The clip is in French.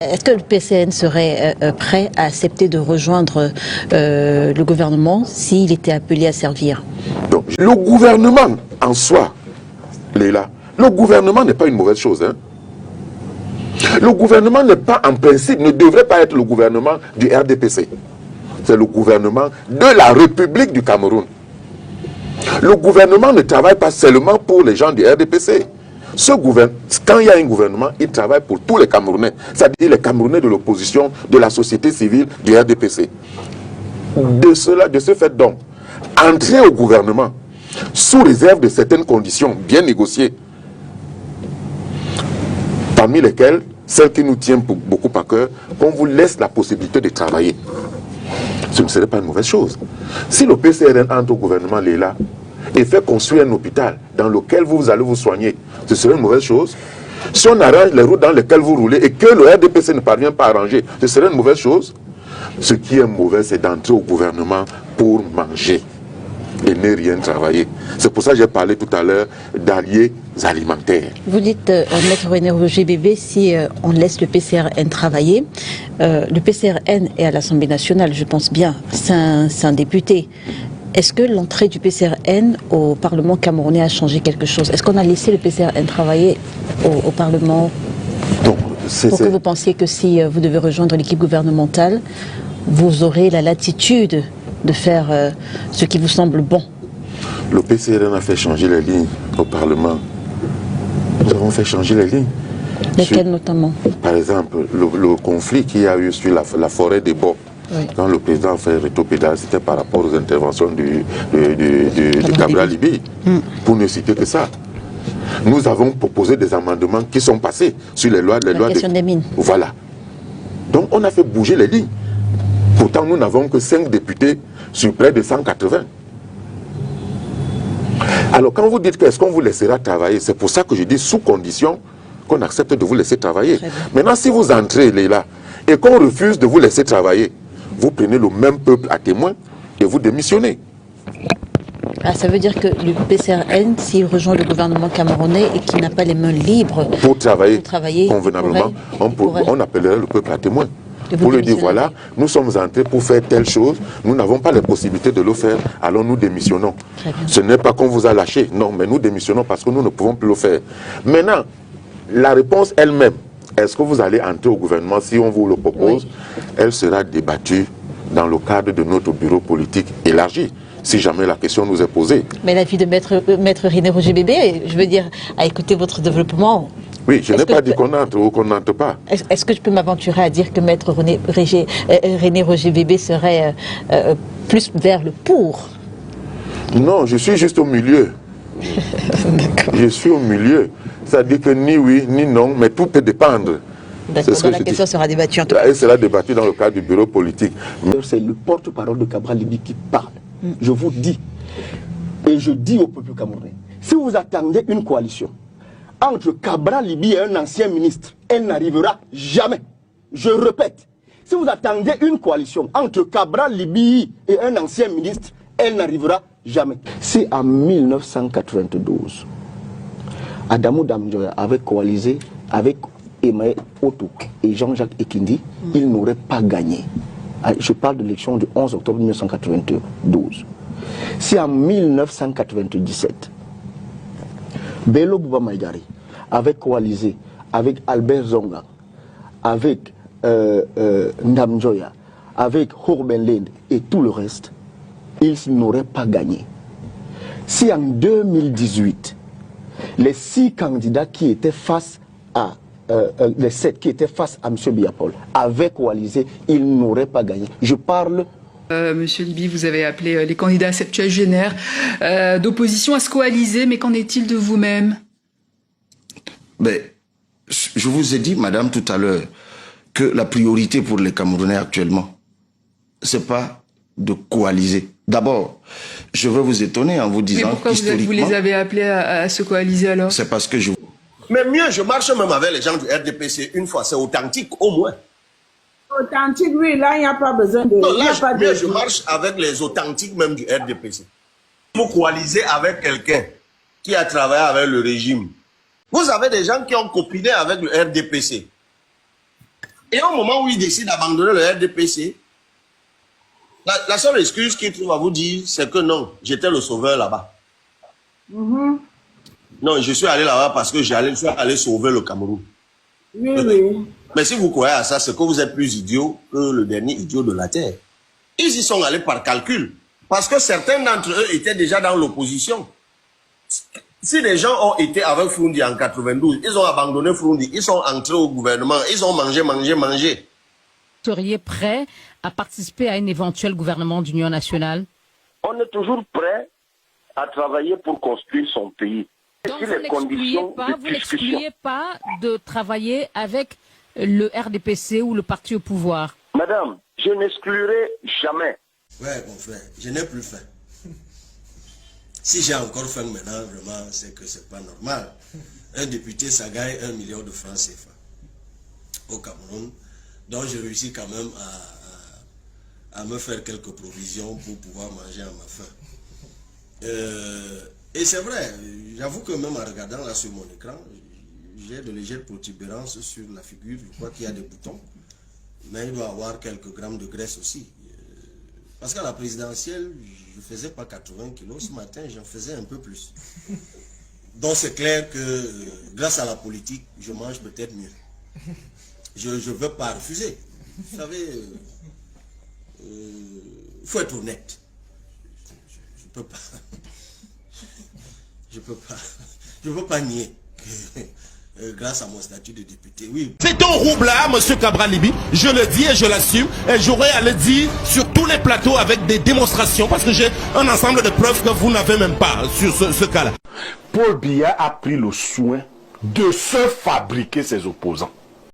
Est-ce que le PCN serait prêt à accepter de rejoindre le gouvernement s'il était appelé à servir? Donc, le gouvernement en soi, Léla, le gouvernement n'est pas une mauvaise chose. Hein? Le gouvernement n'est pas en principe, ne devrait pas être le gouvernement du RDPC. C'est le gouvernement de la République du Cameroun. Le gouvernement ne travaille pas seulement pour les gens du RDPC. Quand il y a un gouvernement, il travaille pour tous les Camerounais, c'est-à-dire les Camerounais de l'opposition, de la société civile, du RDPC. De ce fait donc, entrer au gouvernement sous réserve de certaines conditions bien négociées, parmi lesquelles celle qui nous tient beaucoup à cœur, qu'on vous laisse la possibilité de travailler. Ce ne serait pas une mauvaise chose. Si le PCRN entre au gouvernement, Léla, et fait construire un hôpital dans lequel vous allez vous soigner, ce serait une mauvaise chose. Si on arrange les routes dans lesquelles vous roulez et que le RDPC ne parvient pas à arranger, ce serait une mauvaise chose. Ce qui est mauvais, c'est d'entrer au gouvernement pour manger et ne rien travailler. C'est pour ça que j'ai parlé tout à l'heure d'alliés alimentaires. Vous dites, Maître René Roger Bébé, si on laisse le PCRN travailler, le PCRN est à l'Assemblée nationale, je pense bien, c'est un député. Est-ce que l'entrée du PCRN au Parlement camerounais a changé quelque chose? Est-ce qu'on a laissé le PCRN travailler au Parlement? Donc, pour que vous pensiez que si vous devez rejoindre l'équipe gouvernementale, vous aurez la latitude de faire ce qui vous semble bon? Le PCRN a fait changer les lignes au Parlement. Nous avons fait changer les lignes. Lesquelles notamment? Par exemple, le conflit qu'il y a eu sur la forêt des Bois. Oui. Quand le président a fait rétropédale, c'était par rapport aux interventions de Cabral Libi, pour ne citer que ça. Nous avons proposé des amendements qui sont passés sur les lois, la question des mines. Voilà. Donc on a fait bouger les lignes. Pourtant, nous n'avons que 5 députés sur près de 180. Alors quand vous dites qu'est-ce qu'on vous laissera travailler, c'est pour ça que je dis sous condition qu'on accepte de vous laisser travailler. Maintenant, si vous entrez là et qu'on refuse de vous laisser travailler, vous prenez le même peuple à témoin et vous démissionnez. Ah, ça veut dire que le PCRN, s'il rejoint le gouvernement camerounais et qu'il n'a pas les mains libres pour travailler convenablement, on appellerait le peuple à témoin. Pour lui dire, voilà, nous sommes entrés pour faire telle chose, nous n'avons pas les possibilités de le faire, alors nous démissionnons. Ce n'est pas qu'on vous a lâché, non, mais nous démissionnons parce que nous ne pouvons plus le faire. Maintenant, la réponse elle-même, est-ce que vous allez entrer au gouvernement si on vous le propose? Oui. Elle sera débattue dans le cadre de notre bureau politique élargi, si jamais la question nous est posée. Mais l'avis de maître René Roger Bébé, je veux dire, à écouter votre développement... Oui, je n'ai pas dit qu'on entre ou qu'on n'entre pas. Est-ce que je peux m'aventurer à dire que maître René Roger Bébé serait plus vers le pour? Non, je suis juste au milieu. Je suis au milieu. C'est-à-dire que ni oui, ni non, mais tout peut dépendre. D'accord, la question sera débattue en tout cas. Elle sera débattue dans le cadre du bureau politique. C'est le porte-parole de Cabral Libi qui parle. Je vous dis, et je dis au peuple camerounais, si vous attendez une coalition entre Cabral Libi et un ancien ministre, elle n'arrivera jamais. Je répète, si vous attendez une coalition entre Cabral Libi et un ancien ministre, elle n'arrivera jamais. Si en 1992, Adamou Damjoya avait coalisé avec Emmaël Otto et Jean-Jacques Ekindi, il n'aurait pas gagné. Je parle de l'élection du 11 octobre 1992. Si en 1997, Bello Bouba Maïgari avait coalisé avec Albert Zonga, avec Ndamjoya, avec Horben Lende et tout le reste, ils n'auraient pas gagné. Si en 2018, les 6 candidats qui étaient face à les 7 qui étaient face à M. Biapol avaient coalisé, ils n'auraient pas gagné. Je parle... Monsieur Libi, vous avez appelé les candidats septuagénaires d'opposition à se coaliser, mais qu'en est-il de vous-même? Mais, je vous ai dit, madame, tout à l'heure, que la priorité pour les Camerounais actuellement, c'est pas de coaliser. D'abord, je veux vous étonner en vous disant qu'historiquement... Mais pourquoi vous les avez appelés à se coaliser alors? C'est parce que je... Mais mieux, je marche même avec les gens du RDPC une fois, c'est authentique au moins. Authentique, oui, là, il n'y a pas besoin de... Non, là, je marche avec les authentiques même du RDPC. Vous coalisez avec quelqu'un qui a travaillé avec le régime. Vous avez des gens qui ont copiné avec le RDPC. Et au moment où il décide d'abandonner le RDPC, la seule excuse qu'il trouve à vous dire, c'est que non, j'étais le sauveur là-bas. Non, je suis allé là-bas parce que je suis allé sauver le Cameroun. Oui, oui. Mais si vous croyez à ça, c'est que vous êtes plus idiot que le dernier idiot de la Terre. Ils y sont allés par calcul. Parce que certains d'entre eux étaient déjà dans l'opposition. Si les gens ont été avec Froundi en 92, ils ont abandonné Froundi, ils sont entrés au gouvernement, ils ont mangé. Seriez prêt à participer à un éventuel gouvernement d'union nationale? On est toujours prêt à travailler pour construire son pays. Donc vous n'excluez pas de travailler avec le RDPC ou le parti au pouvoir? Madame, je n'exclurai jamais. Ouais, mon frère, je n'ai plus faim. Si j'ai encore faim maintenant, vraiment, c'est que c'est pas normal. Un député, ça gagne 1 million de francs CFA au Cameroun. Donc, je réussis quand même à me faire quelques provisions pour pouvoir manger à ma faim. Et c'est vrai, j'avoue que même en regardant là sur mon écran, j'ai de légères protubérances sur la figure. Je crois qu'il y a des boutons. Mais il doit y avoir quelques grammes de graisse aussi. Parce qu'à la présidentielle, je ne faisais pas 80 kilos. Ce matin, j'en faisais un peu plus. Donc c'est clair que grâce à la politique, je mange peut-être mieux. Je ne veux pas refuser. Vous savez, il faut être honnête. Je ne peux pas. Je peux pas nier que grâce à mon statut de député, oui. C'est un roublard, monsieur Cabral Libby. Je le dis et je l'assume. Et j'aurai à le dire sur tous les plateaux avec des démonstrations parce que j'ai un ensemble de preuves que vous n'avez même pas sur ce cas-là. Paul Biya a pris le soin de se fabriquer ses opposants.